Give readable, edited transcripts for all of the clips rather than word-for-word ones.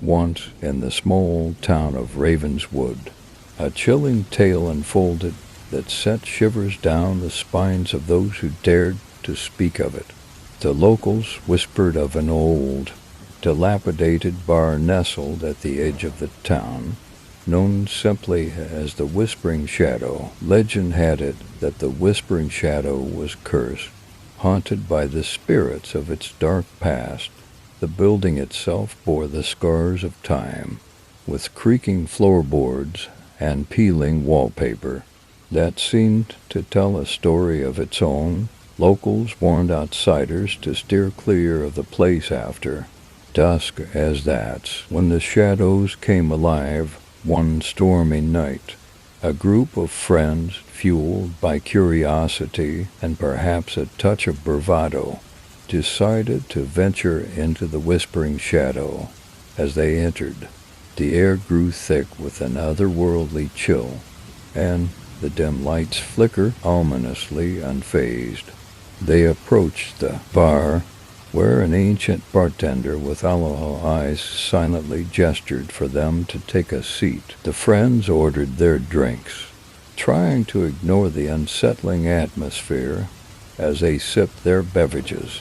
once in the small town of Ravenswood. A chilling tale unfolded that sent shivers down the spines of those who dared to speak of it. The locals whispered of an old, dilapidated bar nestled at the edge of the town, known simply as the Whispering Shadow. Legend had it that the Whispering Shadow was cursed, haunted by the spirits of its dark past. The building itself bore the scars of time, with creaking floorboards and peeling wallpaper that seemed to tell a story of its own. Locals warned outsiders to steer clear of the place after dusk, as that's when the shadows came alive. One stormy night, a group of friends, fueled by curiosity and perhaps a touch of bravado, decided to venture into the Whispering Shadow. As they entered, the air grew thick with an otherworldly chill, and the dim lights flickered ominously unfazed. They approached the bar, where an ancient bartender with aloha eyes silently gestured for them to take a seat. The friends ordered their drinks, trying to ignore the unsettling atmosphere as they sipped their beverages.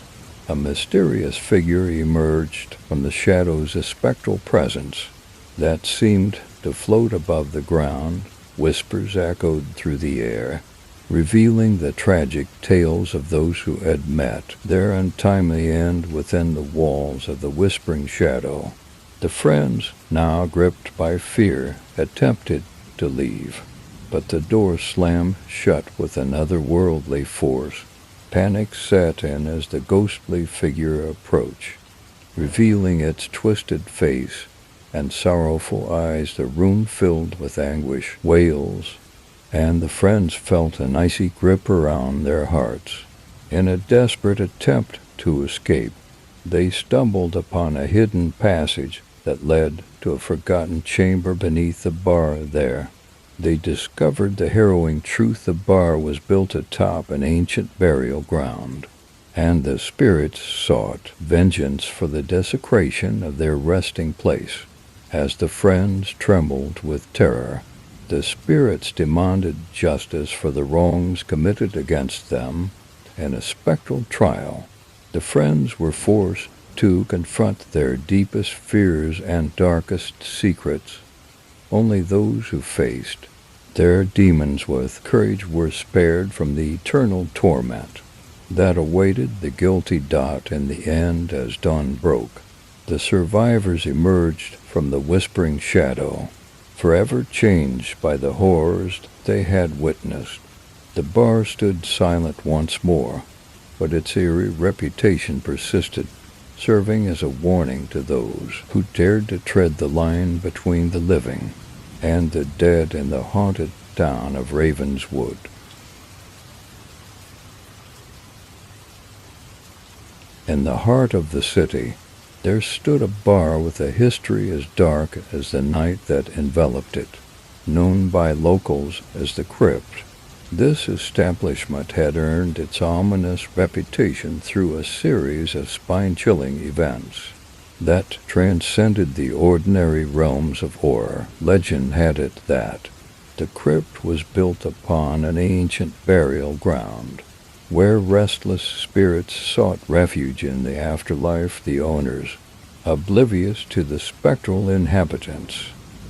A mysterious figure emerged from the shadows, a spectral presence that seemed to float above the ground. Whispers echoed through the air, revealing the tragic tales of those who had met their untimely end within the walls of the Whispering Shadow. The friends, now gripped by fear, attempted to leave, but the door slammed shut with an otherworldly force. Panic set in as the ghostly figure approached, revealing its twisted face and sorrowful eyes. The room filled with anguish, wails, and the friends felt an icy grip around their hearts. In a desperate attempt to escape, they stumbled upon a hidden passage that led to a forgotten chamber beneath the bar. There, they discovered the harrowing truth. The bar was built atop an ancient burial ground, and the spirits sought vengeance for the desecration of their resting place. As the friends trembled with terror, the spirits demanded justice for the wrongs committed against them. In a spectral trial, the friends were forced to confront their deepest fears and darkest secrets. Only those who faced their demons with courage were spared from the eternal torment that awaited the guilty Dot in the end. As dawn broke, the survivors emerged from the Whispering Shadow, forever changed by the horrors they had witnessed. The bar stood silent once more, but its eerie reputation persisted, serving as a warning to those who dared to tread the line between the living and the dead in the haunted town of Ravenswood. In the heart of the city, there stood a bar with a history as dark as the night that enveloped it, known by locals as the Crypt. This establishment had earned its ominous reputation through a series of spine-chilling events that transcended the ordinary realms of horror. Legend had it that the Crypt was built upon an ancient burial ground, where restless spirits sought refuge in the afterlife. The owners, oblivious to the spectral inhabitants,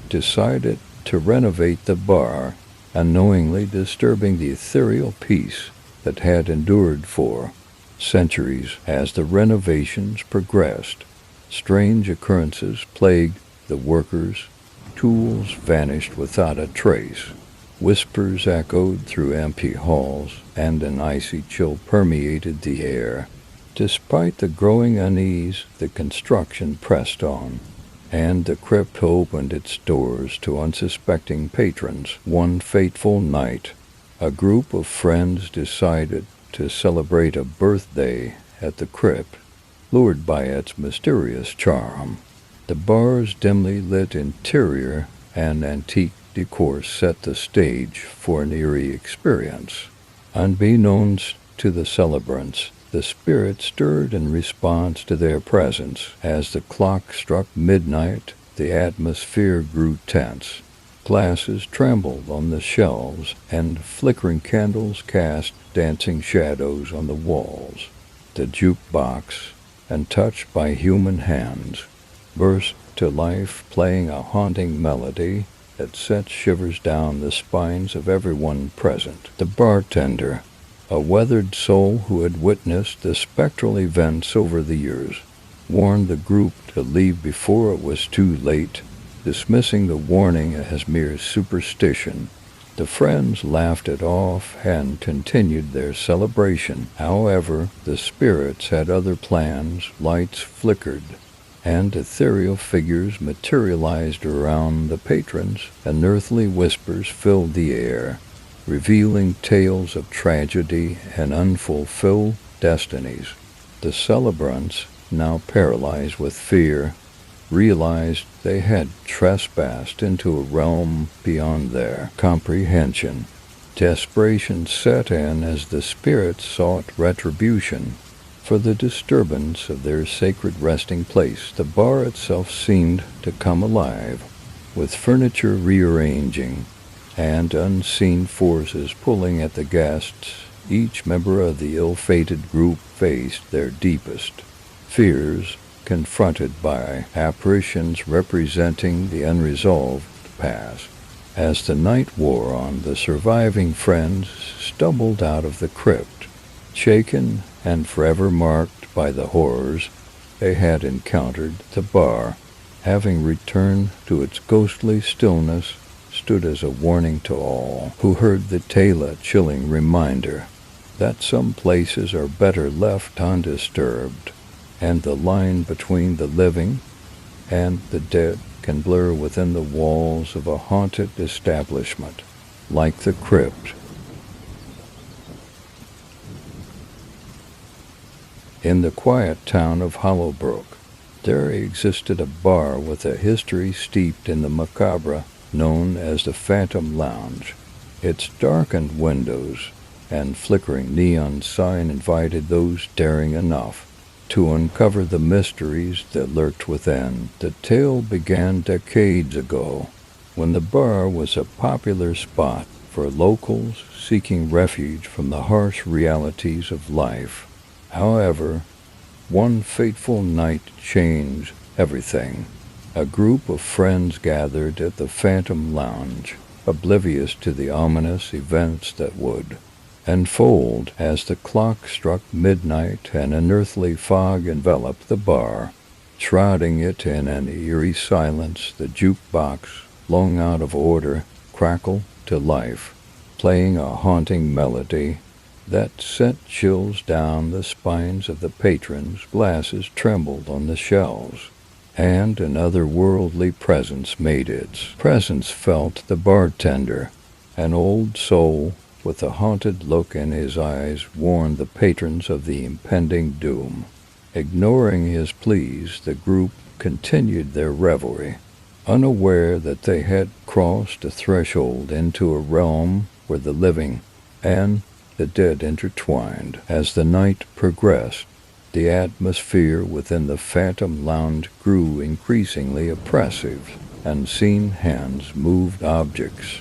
decided to renovate the bar, unknowingly disturbing the ethereal peace that had endured for centuries. As the renovations progressed, strange occurrences plagued the workers. Tools vanished without a trace. Whispers echoed through empty halls, and an icy chill permeated the air. Despite the growing unease, the construction pressed on, and the Crypt opened its doors to unsuspecting patrons. One fateful night, a group of friends decided to celebrate a birthday at the Crypt, lured by its mysterious charm. The bar's dimly lit interior and antique decor set the stage for an eerie experience. Unbeknownst to the celebrants, the spirits stirred in response to their presence. As the clock struck midnight, The atmosphere grew tense. Glasses trembled on the shelves, and flickering candles cast dancing shadows on the walls. The jukebox, untouched by human hands, burst to life, playing a haunting melody that sent shivers down the spines of everyone present. The bartender, a weathered soul who had witnessed the spectral events over the years, warned the group to leave before it was too late, dismissing the warning as mere superstition. The friends laughed it off and continued their celebration. However, the spirits had other plans. Lights flickered, and ethereal figures materialized around the patrons. Unearthly whispers filled the air, revealing tales of tragedy and unfulfilled destinies. The celebrants, now paralyzed with fear, realized they had trespassed into a realm beyond their comprehension. Desperation set in as the spirits sought retribution for the disturbance of their sacred resting place. The bar itself seemed to come alive, with furniture rearranging and unseen forces pulling at the guests. Each member of the ill-fated group faced their deepest fears, confronted by apparitions representing the unresolved past. As the night wore on, the surviving friends stumbled out of the crypt, shaken and forever marked by the horrors they had encountered. The bar, having returned to its ghostly stillness, stood as a warning to all who heard the tale, a chilling reminder that some places are better left undisturbed, and the line between the living and the dead can blur within the walls of a haunted establishment like the crypt. In the quiet town of Hollowbrook, there existed a bar with a history steeped in the macabre known as the Phantom Lounge. Its darkened windows and flickering neon sign invited those daring enough to uncover the mysteries that lurked within. The tale began decades ago, when the bar was a popular spot for locals seeking refuge from the harsh realities of life. However, one fateful night changed everything. A group of friends gathered at the Phantom Lounge, oblivious to the ominous events that would unfold. As the clock struck midnight, an unearthly fog enveloped the bar, shrouding it in an eerie silence. The jukebox, long out of order, crackled to life, playing a haunting melody that sent chills down the spines of the patrons. Glasses trembled on the shelves, and an otherworldly presence made its presence felt. The bartender, an old soul with a haunted look in his eyes, warned the patrons of the impending doom. Ignoring his pleas, the group continued their revelry, unaware that they had crossed a threshold into a realm where the living and the dead intertwined. As the night progressed, the atmosphere within the Phantom Lounge grew increasingly oppressive. Unseen hands moved objects,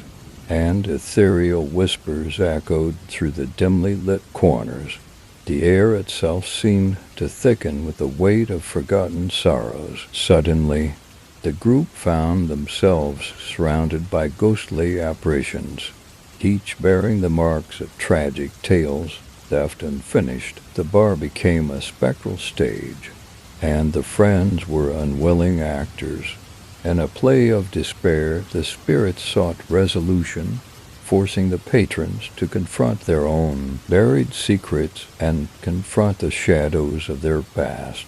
and ethereal whispers echoed through the dimly lit corners. The air itself seemed to thicken with the weight of forgotten sorrows. Suddenly, the group found themselves surrounded by ghostly apparitions, each bearing the marks of tragic tales left unfinished. The bar became a spectral stage, and the friends were unwilling actors. In a play of despair, the spirits sought resolution, forcing the patrons to confront their own buried secrets and confront the shadows of their past.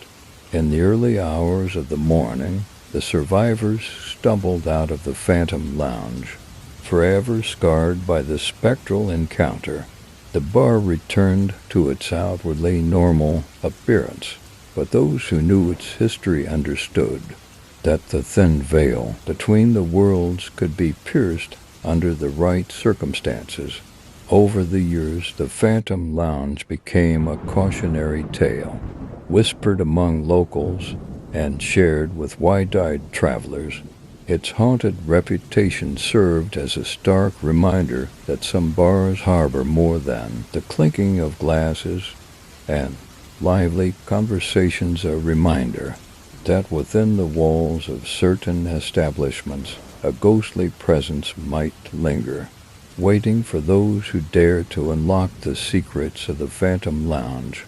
In the early hours of the morning, the survivors stumbled out of the Phantom Lounge, forever scarred by the spectral encounter. The bar returned to its outwardly normal appearance, but those who knew its history understood that the thin veil between the worlds could be pierced under the right circumstances. Over the years, the Phantom Lounge became a cautionary tale, whispered among locals and shared with wide-eyed travelers. Its haunted reputation served as a stark reminder that some bars harbor more than the clinking of glasses, and lively conversations a reminder that within the walls of certain establishments a ghostly presence might linger, waiting for those who dare to unlock the secrets of the Phantom Lounge.